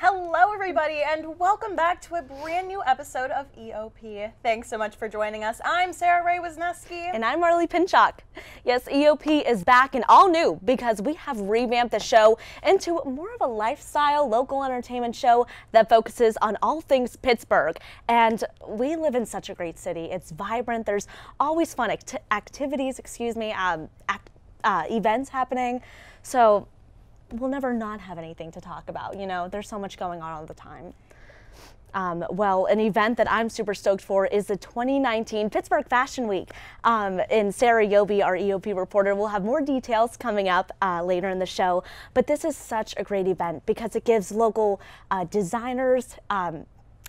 Hello everybody and welcome back to a brand new episode of EOP. Thanks so much for joining us. I'm Sarah Ray Wisniewski. And I'm Marley Pinchuk. Yes, EOP is back and all new because we have revamped the show into more of a lifestyle local entertainment show that focuses on all things Pittsburgh. And we live in such a great city. It's vibrant. There's always fun activities, events happening. So we'll never not have anything to talk about. You know, there's so much going on all the time. Well, an event that I'm super stoked for is the 2019 Pittsburgh Fashion Week. And Sarah Yobi, our EOP reporter, will have more details coming up later in the show. But this is such a great event because it gives local designers,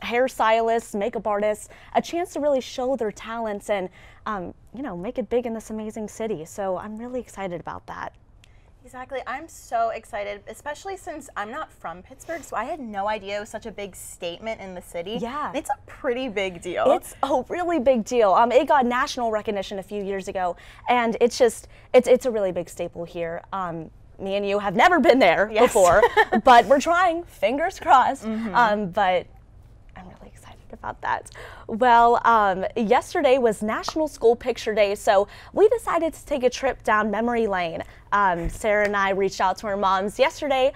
hairstylists, makeup artists a chance to really show their talents and, you know, make it big in this amazing city. So I'm really excited about that. Exactly. I'm so excited, especially since I'm not from Pittsburgh, so I had no idea it was such a big statement in the city. Yeah. It's a pretty big deal. It's a really big deal. It got national recognition a few years ago, and it's a really big staple here. Me and you have never been there before, but we're trying, fingers crossed. But I'm really excited about that. Well, yesterday was National School Picture Day, so we decided to take a trip down memory lane. Sarah and I reached out to our moms yesterday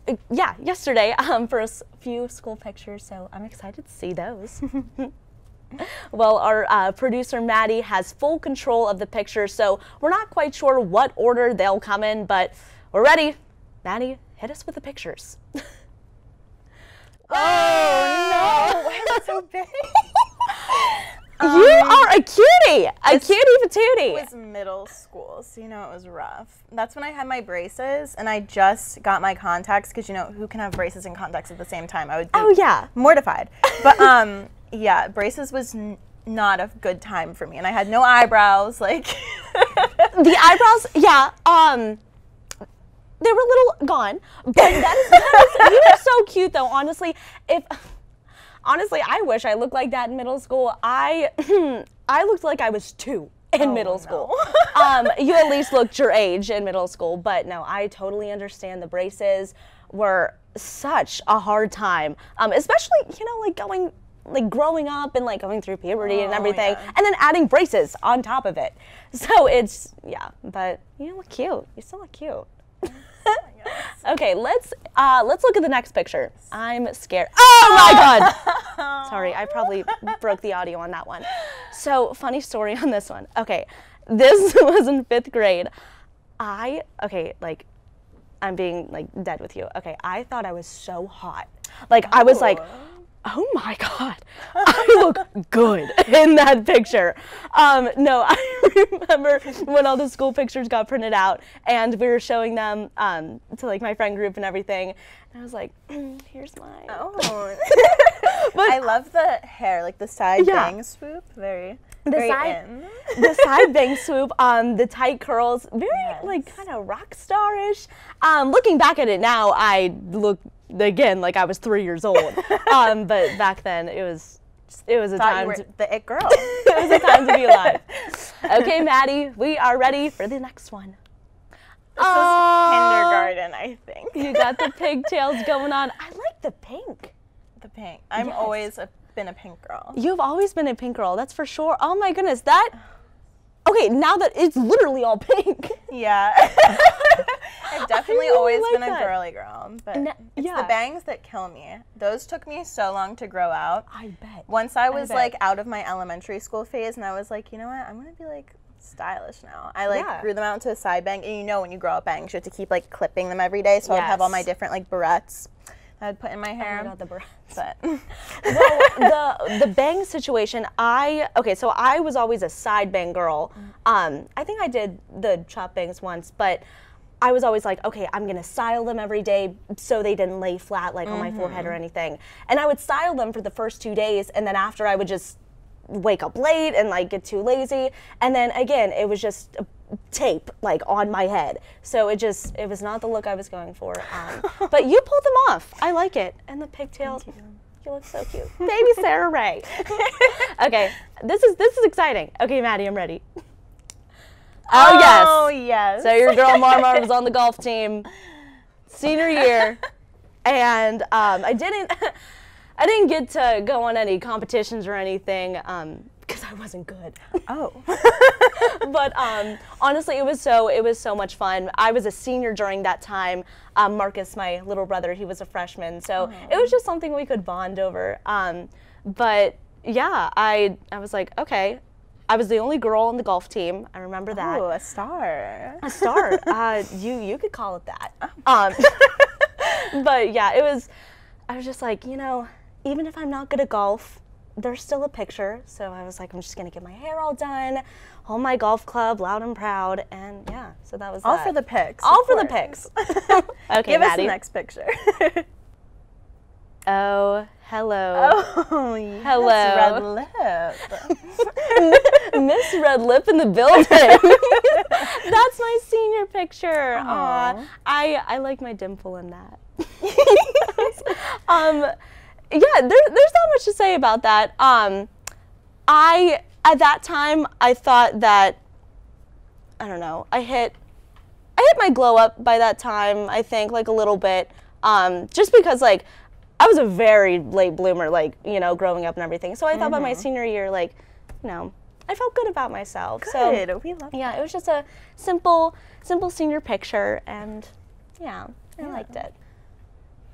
for a few school pictures, so I'm excited to see those. Well, our producer Maddie has full control of the pictures, so we're not quite sure what order they'll come in, but we're ready. Maddie, hit us with the pictures. Oh no! Why is it so big? You are a cutie! A cutie patootie! It was middle school, so you know it was rough. That's when I had my braces, and I just got my contacts, because you know, who can have braces and contacts at the same time? I would be mortified. But yeah, braces was not a good time for me, and I had no eyebrows, like. The eyebrows, yeah, they were a little gone, but that is you were so cute though, honestly. Honestly, I wish I looked like that in middle school. I looked like I was 2 in middle school. You at least looked your age in middle school, but no, I totally understand the braces were such a hard time, especially, you know, growing up and going through puberty and everything, and then adding braces on top of it. So it's, but you look cute. You still look cute. Okay, let's look at the next picture. I'm scared. Oh my God! Sorry, I probably broke the audio on that one. So funny story on this one. Okay, this was in 5th grade. I'm being dead with you. Okay, I thought I was so hot. I was like, oh my God, I look good in that picture. No, I remember when all the school pictures got printed out and we were showing them to my friend group and everything. And I was like, here's mine. Oh. But I love the hair, the side bang swoop, very in. The side bang swoop, the tight curls, very kind of rock star-ish. Looking back at it now, I look again like I was 3 years old, but back then it was a time you were the it girl. It was a time to be alive. Okay, Maddie, we are ready for the next one. This is kindergarten, I think. You got the pigtails going on. I like the pink. The pink. I've always been a pink girl. You've always been a pink girl, that's for sure. Oh my goodness, that. Okay, now that it's literally all pink. Yeah. I've definitely always been a girly girl, but it's the bangs that kill me. Those took me so long to grow out. I bet. Once I was out of my elementary school phase, and I was like, you know what, I'm gonna be stylish now. I grew them out into a side bang, and you know when you grow out bangs, you have to keep clipping them every day. So I'd have all my different barrettes I'd put in my hair. Oh, the barrettes. But well, the bang situation, so I was always a side bang girl. I think I did the chop bangs once, but I was always like, okay, I'm gonna style them every day so they didn't lay flat on my forehead or anything. And I would style them for the first 2 days, and then after I would just wake up late and get too lazy. And then again, it was just tape on my head. So it was not the look I was going for. But you pulled them off. I like it. And the pigtails. You look so cute. Baby Sarah Ray. Okay, this is exciting. Okay, Maddie, I'm ready. Oh, yes. Oh, yes. So your girl Marmar was on the golf team. Senior year. And I didn't get to go on any competitions or anything because I wasn't good. Oh. But honestly, it was so much fun. I was a senior during that time. Marcus, my little brother, he was a freshman, so it was just something we could bond over. But yeah, I was like, okay. I was the only girl on the golf team. I remember that. Oh, a star. A star. You could call it that. But yeah, I was just like, you know, even if I'm not good at golf, there's still a picture. So I was like, I'm just gonna get my hair all done, hold my golf club loud and proud, and yeah, so that was all that. For the pics. All for the pics. Okay, Give Maddie. us the next picture. Oh, hello. Oh, yes, hello. Red lip. Miss Red Lip in the building. That's my senior picture. Aww. I like my dimple in that. Yeah, there's not much to say about that. At that time I thought that, I don't know, I hit my glow up by that time, I think, like a little bit. Just because like I was a very late bloomer, like, you know, growing up and everything. So I thought by my senior year, like, you know, I felt good about myself. Good. So We love yeah, it was just a simple senior picture, and yeah, I liked it.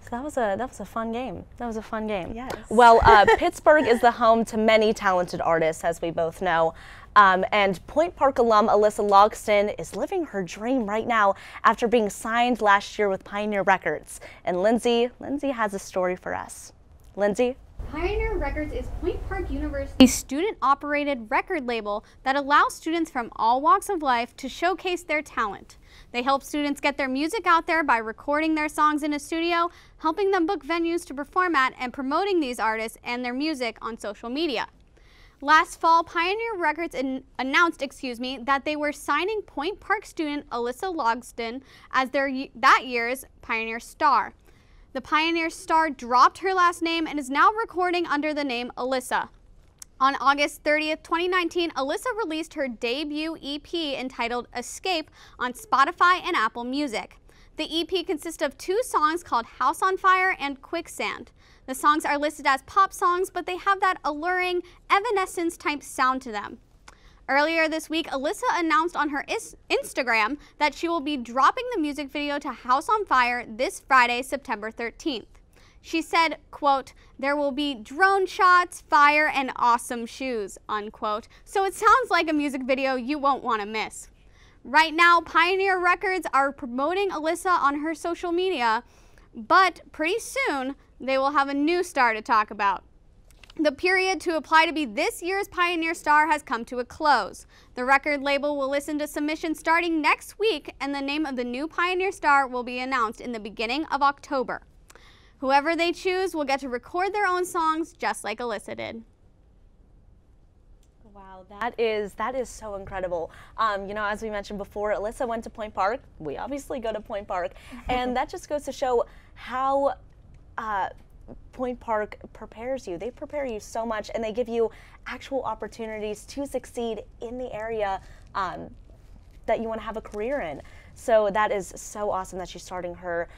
So that was a fun game. That was a fun game. Yes. Well, Pittsburgh is the home to many talented artists, as we both know. And Point Park alum Allissa Logsdon is living her dream right now after being signed last year with Pioneer Records. And Lindsay has a story for us. Lindsay? Pioneer Records is Point Park University's student-operated record label that allows students from all walks of life to showcase their talent. They help students get their music out there by recording their songs in a studio, helping them book venues to perform at, and promoting these artists and their music on social media. Last fall, Pioneer Records announced that they were signing Point Park student Allissa Logsdon as that year's Pioneer Star. The Pioneer Star dropped her last name and is now recording under the name Allissa. On August 30th, 2019, Allissa released her debut EP entitled Escape on Spotify and Apple Music. The EP consists of 2 songs called House on Fire and Quicksand. The songs are listed as pop songs, but they have that alluring Evanescence-type sound to them. Earlier this week, Allissa announced on her Instagram that she will be dropping the music video to House on Fire this Friday, September 13th. She said, quote, "There will be drone shots, fire, and awesome shoes," unquote. So it sounds like a music video you won't want to miss. Right now, Pioneer Records are promoting Allissa on her social media, but pretty soon they will have a new star to talk about. The period to apply to be this year's Pioneer Star has come to a close. The record label will listen to submissions starting next week, and the name of the new Pioneer Star will be announced in the beginning of October. Whoever they choose will get to record their own songs just like Allissa did. Wow, that is so incredible. You know, as we mentioned before, Allissa went to Point Park. We obviously go to Point Park, and that just goes to show how Point Park prepares you. They prepare you so much, and they give you actual opportunities to succeed in the area that you want to have a career in. So that is so awesome that she's starting her,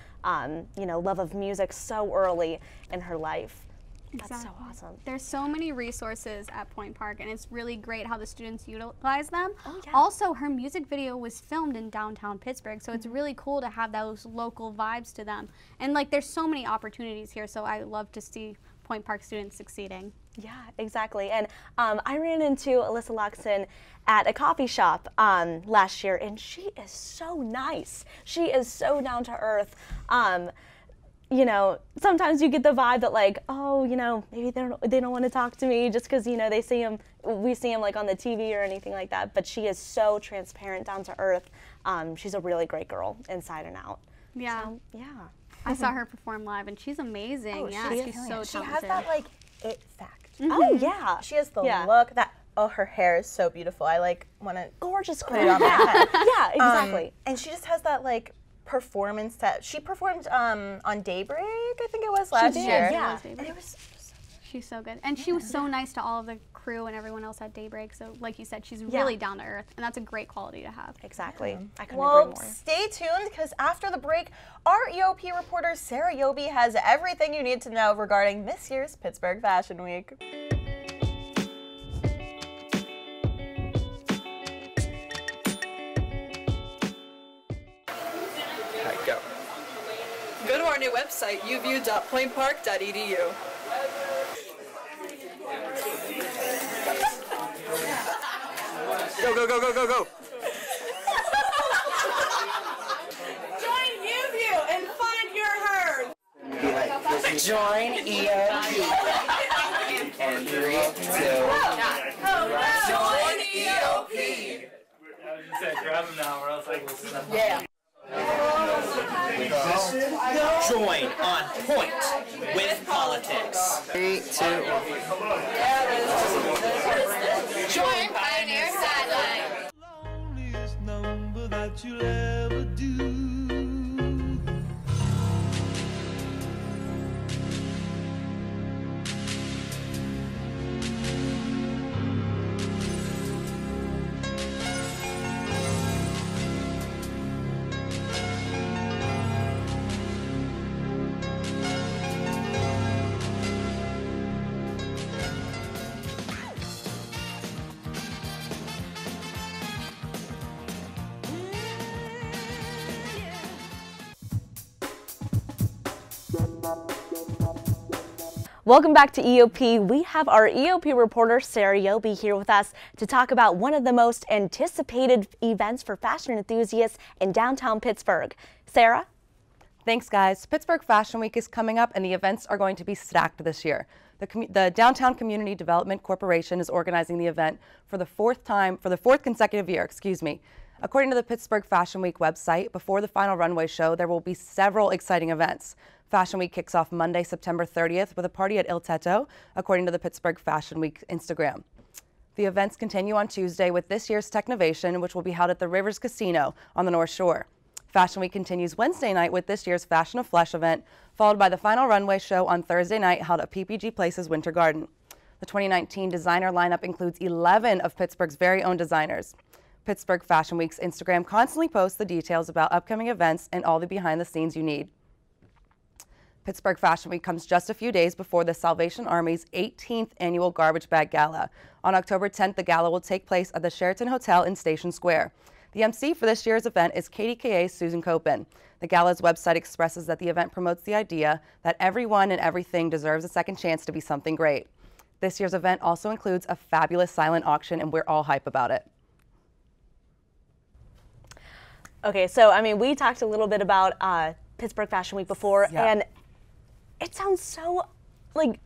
you know, love of music so early in her life. That's so awesome. There's so many resources at Point Park, and it's really great how the students utilize them. Oh, yeah. Also, her music video was filmed in downtown Pittsburgh, so it's really cool to have those local vibes to them. And like, there's so many opportunities here, so I love to see Point Park students succeeding. Yeah, exactly. And I ran into Allissa Logsdon at a coffee shop last year, and she is so nice. She is so down to earth. You know, sometimes you get the vibe that like, oh, you know, maybe they don't want to talk to me just because, you know, we see him like on the TV or anything like that. But she is so transparent, down to earth. She's a really great girl inside and out. Yeah. So, yeah. I saw her perform live, and she's amazing. Oh, yeah, she's so talented. She has that like it fact. Oh yeah. She has the look that. Oh, her hair is so beautiful. I like want to Gorgeous put it on my head. Yeah, exactly. And she just has that like performance that she performed on Daybreak, I think it was last year. Yeah. And it was so She's so good. And she was so nice to all of the crew and everyone else at Daybreak. So like you said, she's really down to earth, and that's a great quality to have. Exactly. I couldn't agree Well, more. stay tuned, because after the break, our EOP reporter Sarah Yobi has everything you need to know regarding this year's Pittsburgh Fashion Week. Go to our new website, uview.pointpark.edu. Go, go, go, go, go, go! Join UView and find your herd! Join EOP. And 3, 2, Join EOP! I was just saying, grab them now, or else I will snap. Yeah. Join on point with politics. 3, 2, Join Pioneer Sideline! Loneliest number that you'll ever do. Welcome back to EOP. We have our EOP reporter, Sarah Yobi, here with us to talk about one of the most anticipated events for fashion enthusiasts in downtown Pittsburgh. Sarah? Thanks, guys. Pittsburgh Fashion Week is coming up, and the events are going to be stacked this year. The Downtown Community Development Corporation is organizing the event for the fourth consecutive year, According to the Pittsburgh Fashion Week website, before the final runway show, there will be several exciting events. Fashion Week kicks off Monday, September 30th with a party at Il Tetto, according to the Pittsburgh Fashion Week Instagram. The events continue on Tuesday with this year's Technovation, which will be held at the Rivers Casino on the North Shore. Fashion Week continues Wednesday night with this year's Fashion of Flesh event, followed by the final runway show on Thursday night held at PPG Place's Winter Garden. The 2019 designer lineup includes 11 of Pittsburgh's very own designers. Pittsburgh Fashion Week's Instagram constantly posts the details about upcoming events and all the behind the scenes you need. Pittsburgh Fashion Week comes just a few days before the Salvation Army's 18th annual Garbage Bag Gala. On October 10th, the gala will take place at the Sheraton Hotel in Station Square. The MC for this year's event is KDKA's Susan Copen. The gala's website expresses that the event promotes the idea that everyone and everything deserves a second chance to be something great. This year's event also includes a fabulous silent auction, and we're all hype about it. Okay, so I mean, we talked a little bit about Pittsburgh Fashion Week before, and it sounds so like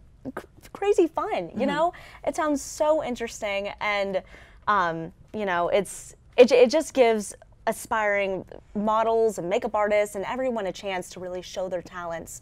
crazy fun. You know, it sounds so interesting, and you know, it just gives aspiring models and makeup artists and everyone a chance to really show their talents,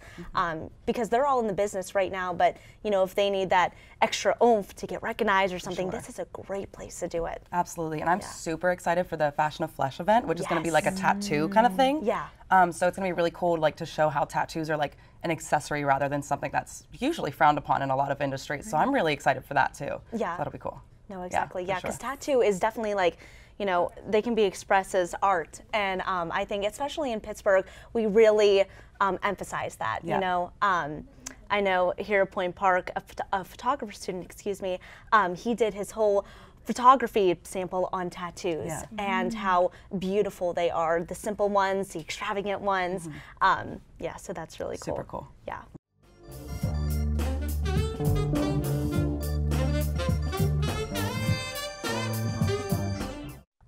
because they're all in the business right now. But you know, if they need that extra oomph to get recognized or something, this is a great place to do it. Absolutely, and I'm super excited for the Fashion of Flesh event, which is going to be like a tattoo kind of thing. Yeah. So it's going to be really cool, like, to show how tattoos are like an accessory rather than something that's usually frowned upon in a lot of industries. So I'm really excited for that too. Yeah. So that'll be cool. No, exactly. Yeah, Yeah, because tattoo is definitely like, you know, they can be expressed as art, and I think especially in Pittsburgh, we really emphasize that. You know, I know here at Point Park, a photographer student, he did his whole photography sample on tattoos and how beautiful they are, the simple ones, the extravagant ones. Yeah, so that's really cool. Super cool. Yeah.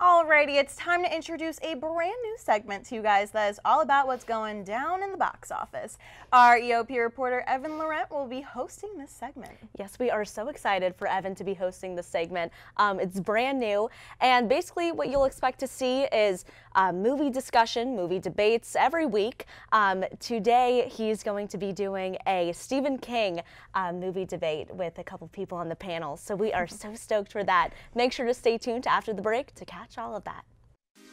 Alrighty, it's time to introduce a brand new segment to you guys that is all about what's going down in the box office. Our EOP reporter Evan Laurent will be hosting this segment. Yes, we are so excited for Evan to be hosting this segment. It's brand new, and basically what you'll expect to see is movie discussion, movie debates every week. Today he's going to be doing a Stephen King movie debate with a couple people on the panel, so we are so stoked for that. Make sure to stay tuned to after the break to catch all of that.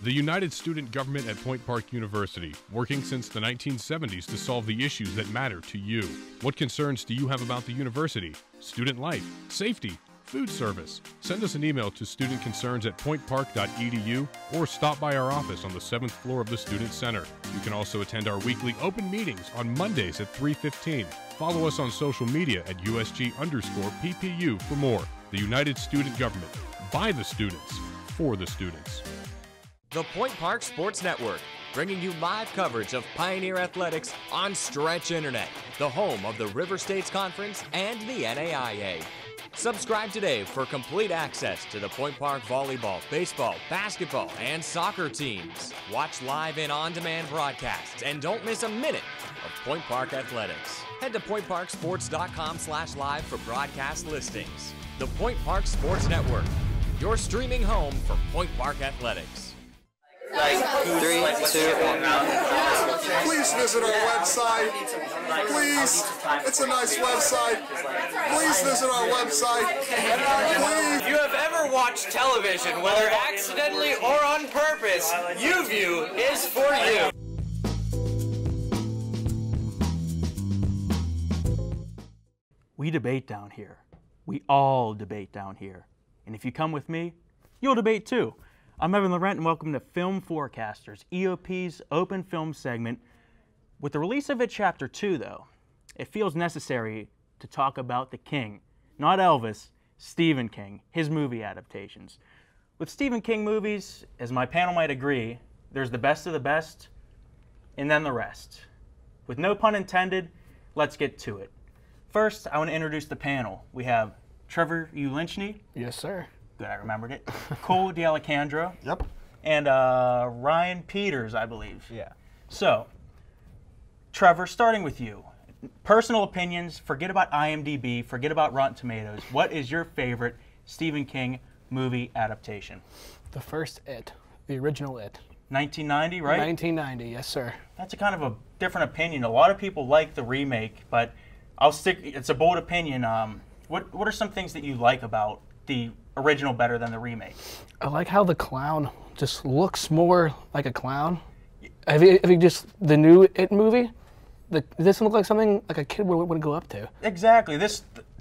The United Student Government at Point Park University, working since the 1970s to solve the issues that matter to you. What concerns do you have about the university? Student life, safety, food service. Send us an email to studentconcerns@pointpark.edu or stop by our office on the 7th floor of the Student Center. You can also attend our weekly open meetings on Mondays at 3:15. Follow us on social media at USG_PPU for more. The United Student Government. By the students. For the students. The Point Park Sports Network, bringing you live coverage of Pioneer Athletics on Stretch Internet, the home of the River States Conference and the NAIA. Subscribe today for complete access to the Point Park volleyball, baseball, basketball, and soccer teams. Watch live and on-demand broadcasts, and don't miss a minute of Point Park Athletics. Head to pointparksports.com/live for broadcast listings. The Point Park Sports Network, your streaming home for Point Park Athletics. Like 3, 2, 1. Please visit our website. Please, it's a nice website. Please visit our website. Please. If you have ever watched television, whether accidentally or on purpose, UView is for you. We debate down here. We all debate down here. And if you come with me, you'll debate too. I'm Evan Laurent, and welcome to Film Forecasters, EOP's open film segment. With the release of it Chapter 2, though, it feels necessary to talk about the king. Not Elvis, Stephen King, his movie adaptations. With Stephen King movies, as my panel might agree, there's the best of the best, and then the rest. With no pun intended, let's get to it. First, I want to introduce the panel. We have Trevor Ulinchney. Yes, sir. Good, I remembered it. Cole D'Alessandro. Yep. And Ryan Peters, I believe. Yeah. So, Trevor, starting with you. Personal opinions, forget about IMDb, forget about Rotten Tomatoes. What is your favorite Stephen King movie adaptation? The first It, the original It. 1990, right? 1990, yes, sir. That's a kind of a different opinion. A lot of people like the remake, but I'll stick, it's a bold opinion. What are some things that you like about the original better than the remake? I like how the clown just looks more like a clown. If you just, the new It movie, this doesn't look like something like a kid would go up to. Exactly.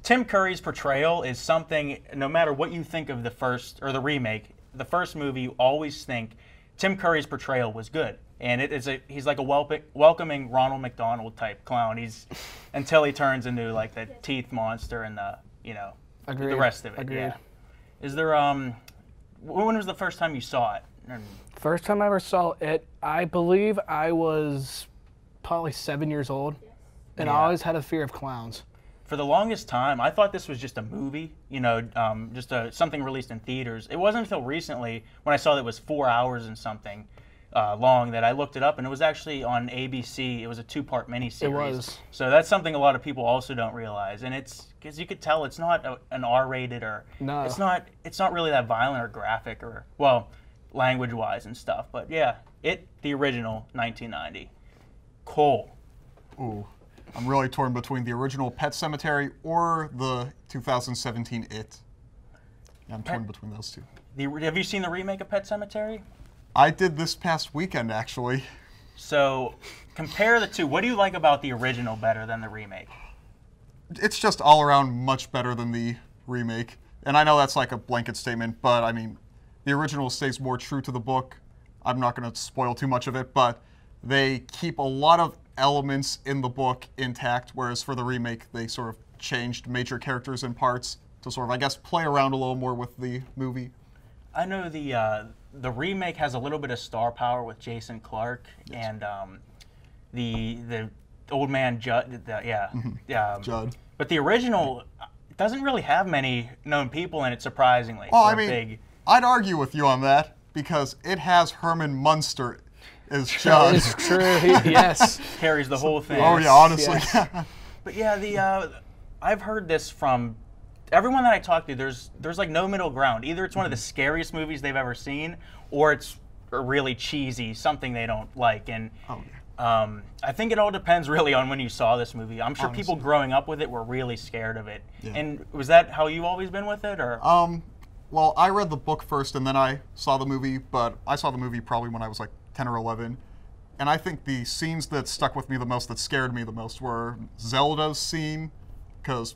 Tim Curry's portrayal is something, no matter what you think of the first, or the remake, the first movie, you always think Tim Curry's portrayal was good. And he's like a welcoming Ronald McDonald type clown. Until he turns into like the teeth monster and the rest of it. Agreed. Yeah. Is there when was the first time you saw it? First time I ever saw It, I believe I was probably 7 years old, and I always had a fear of clowns. For the longest time, I thought this was just a movie, something released in theaters. It wasn't until recently when I saw that it was 4 hours and something long that I looked it up, and it was actually on ABC. It was a 2-part miniseries. It was. So that's something a lot of people also don't realize, and it's because you could tell it's not an R-rated or no. It's not really that violent or graphic or language-wise and stuff. But yeah, the original 1990. Cole. Ooh, I'm really torn between the original Pet Sematary or the 2017 It. Yeah, I'm torn between those two. Have you seen the remake of Pet Sematary? I did this past weekend, actually. So, compare the two. What do you like about the original better than the remake? It's just all around much better than the remake. And I know that's like a blanket statement, but I mean, the original stays more true to the book. I'm not going to spoil too much of it, but they keep a lot of elements in the book intact, whereas for the remake, they sort of changed major characters and parts to sort of, I guess, play around a little more with the movie. I know the remake has a little bit of star power with Jason Clarke and the old man Judd. Judd. But the original doesn't really have many known people in it, surprisingly. Well, I mean, I'd argue with you on that because it has Herman Munster as Judd. It's true. Yes. Carries the whole thing. Oh yeah, honestly. Yes. But yeah, I've heard this from everyone that I talk to. There's like no middle ground. Either it's one of the scariest movies they've ever seen, or it's really cheesy, something they don't like. And I think it all depends really on when you saw this movie. I'm sure people growing up with it were really scared of it. Yeah. And was that how you've always been with it, or? Well, I read the book first, and then I saw the movie. But I saw the movie probably when I was like 10 or 11. And I think the scenes that stuck with me the most, that scared me the most, were Zelda's scene, because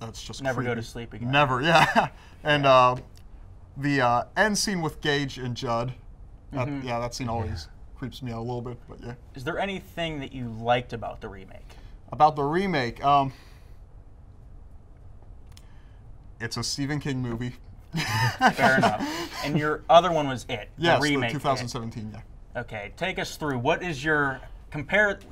that's just never creepy. go to sleep again. Never, yeah. And the end scene with Gage and Judd, yeah, that scene always creeps me out a little bit, but yeah. Is there anything that you liked about the remake? About the remake, it's a Stephen King movie. Fair enough. And your other one was It, yes, the remake. The 2017, yeah. Okay, take us through. What is your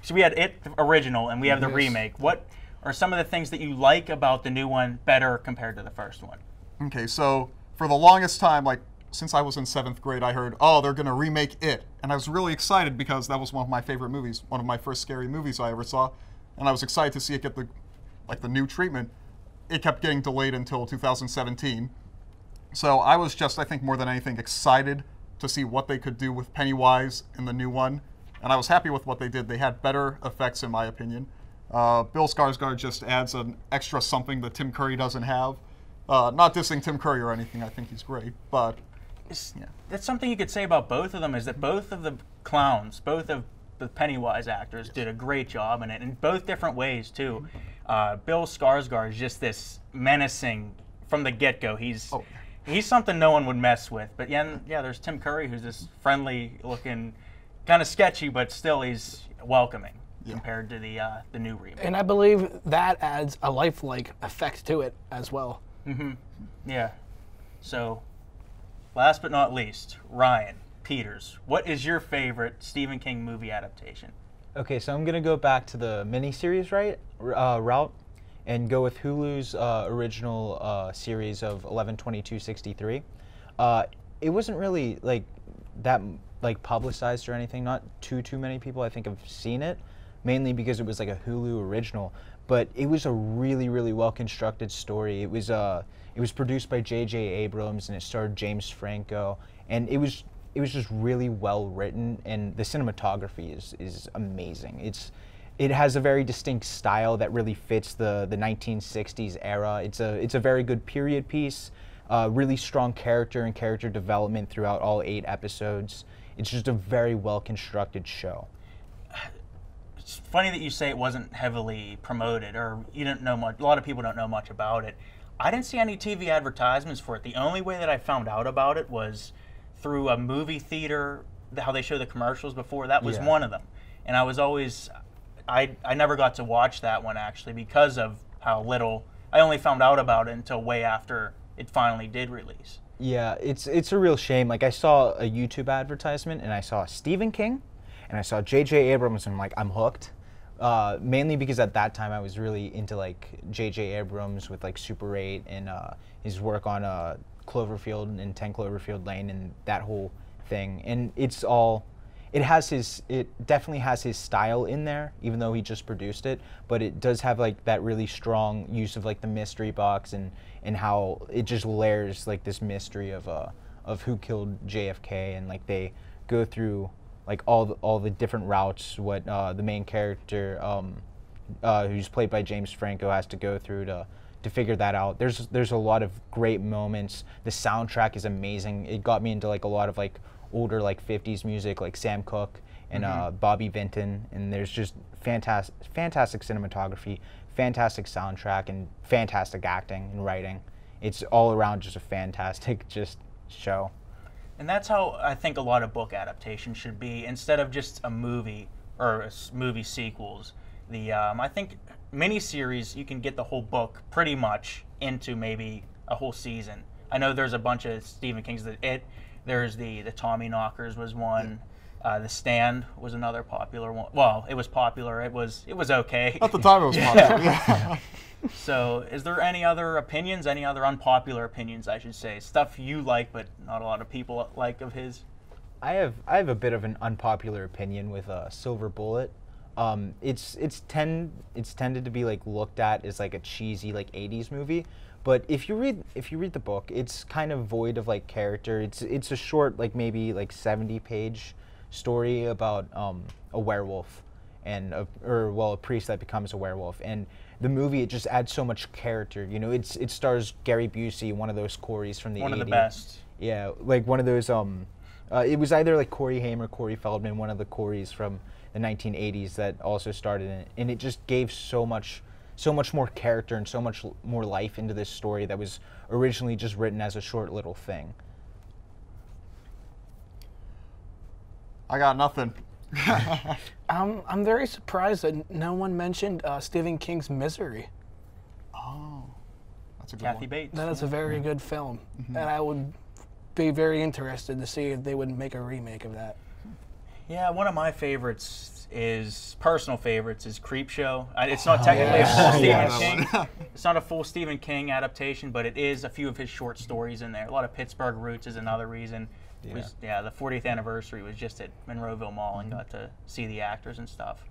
so we had It the original and we have the remake. What are some of the things that you like about the new one better compared to the first one? Okay, so for the longest time, like since I was in 7th grade, I heard, oh, they're gonna remake It. And I was really excited because that was one of my favorite movies, one of my first scary movies I ever saw. And I was excited to see it get the new treatment. It kept getting delayed until 2017. So I was just, I think more than anything, excited to see what they could do with Pennywise in the new one. And I was happy with what they did. They had better effects, in my opinion. Bill Skarsgård just adds an extra something that Tim Curry doesn't have. Not dissing Tim Curry or anything, I think he's great, but yeah. That's something you could say about both of them, is that both of the clowns, both of the Pennywise actors did a great job in it, in both different ways, too. Bill Skarsgård is just this menacing, from the get-go, he's something no one would mess with. But yeah, there's Tim Curry, who's this friendly-looking, kind of sketchy, but still he's welcoming compared to the new remake. And I believe that adds a lifelike effect to it as well. Mm-hmm. Yeah. So, last but not least, Ryan Peters, what is your favorite Stephen King movie adaptation? Okay, so I'm gonna go back to the miniseries route and go with Hulu's original series of 11/22/63. It wasn't really that publicized or anything. Not too many people I think have seen it, mainly because it was like a Hulu original. But it was a really well constructed story. It was produced by J.J. Abrams and it starred James Franco, and it was just really well written, and the cinematography is amazing. It has a very distinct style that really fits the 1960s era. It's a very good period piece, really strong character and character development throughout all 8 episodes. It's just a very well constructed show. It's funny that you say it wasn't heavily promoted, or you didn't know much. A lot of people don't know much about it. I didn't see any TV advertisements for it. The only way that I found out about it was through a movie theater, how they show the commercials before. That was one of them. And I was always, I never got to watch that one actually because of how little, I only found out about it until way after it finally did release. Yeah, it's a real shame. Like, I saw a YouTube advertisement and I saw Stephen King and I saw J.J. Abrams and I'm hooked. Mainly because at that time I was really into J.J. Abrams with Super 8 and his work on Cloverfield and 10 Cloverfield Lane and that whole thing. And it definitely has his style in there, even though he just produced it. But it does have that really strong use of the mystery box and how it just layers this mystery of who killed JFK, and they go through all the different routes what the main character who's played by James Franco has to go through to figure that out. There's a lot of great moments. The soundtrack is amazing. It got me into a lot of older 50s music like Sam Cooke and Bobby Vinton, and there's just fantastic cinematography, fantastic soundtrack, and fantastic acting and writing. It's all around just a fantastic show. And that's how I think a lot of book adaptations should be. Instead of just a movie or movie sequels, I think miniseries, you can get the whole book pretty much into maybe a whole season. I know there's a bunch of Stephen King's. There's the Tommyknockers was one. The Stand was another popular one. Well, it was popular. It was okay. At the time, it was popular. Yeah. So, is there any other opinions? Any other unpopular opinions, I should say? Stuff you like, but not a lot of people like of his. I have a bit of an unpopular opinion with Silver Bullet. It's tended to be looked at as a cheesy 80s movie, but if you read the book, it's kind of void of character. It's a short maybe 70-page story about a werewolf and a priest that becomes a werewolf, and the movie, it just adds so much character. You know, it stars Gary Busey, one of those Coreys from the 80s. One of the best. Yeah, one of those. It was either Corey Haim or Corey Feldman, one of the Coreys from the 1980s that also started in it, and it just gave so much so much more character and so much more life into this story that was originally just written as a short little thing. I got nothing. I'm very surprised that no one mentioned Stephen King's Misery. Oh, that's a good Kathy one. Bates. That is a very good film, and I would be very interested to see if they would make a remake of that. Yeah, one of my favorites personal favorites is Creepshow. It's not technically a full Stephen King. It's not a full Stephen King adaptation, but it is a few of his short stories in there. A lot of Pittsburgh roots is another reason. The 40th anniversary was just at Monroeville Mall and got to see the actors and stuff.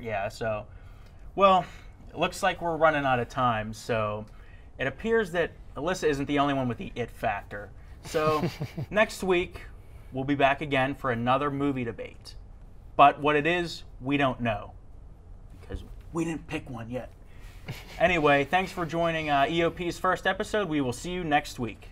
Yeah, so, well, it looks like we're running out of time, so it appears that Allissa isn't the only one with the it factor. So next week, we'll be back again for another movie debate. But what it is, we don't know, because we didn't pick one yet. Anyway, thanks for joining EOP's first episode. We will see you next week.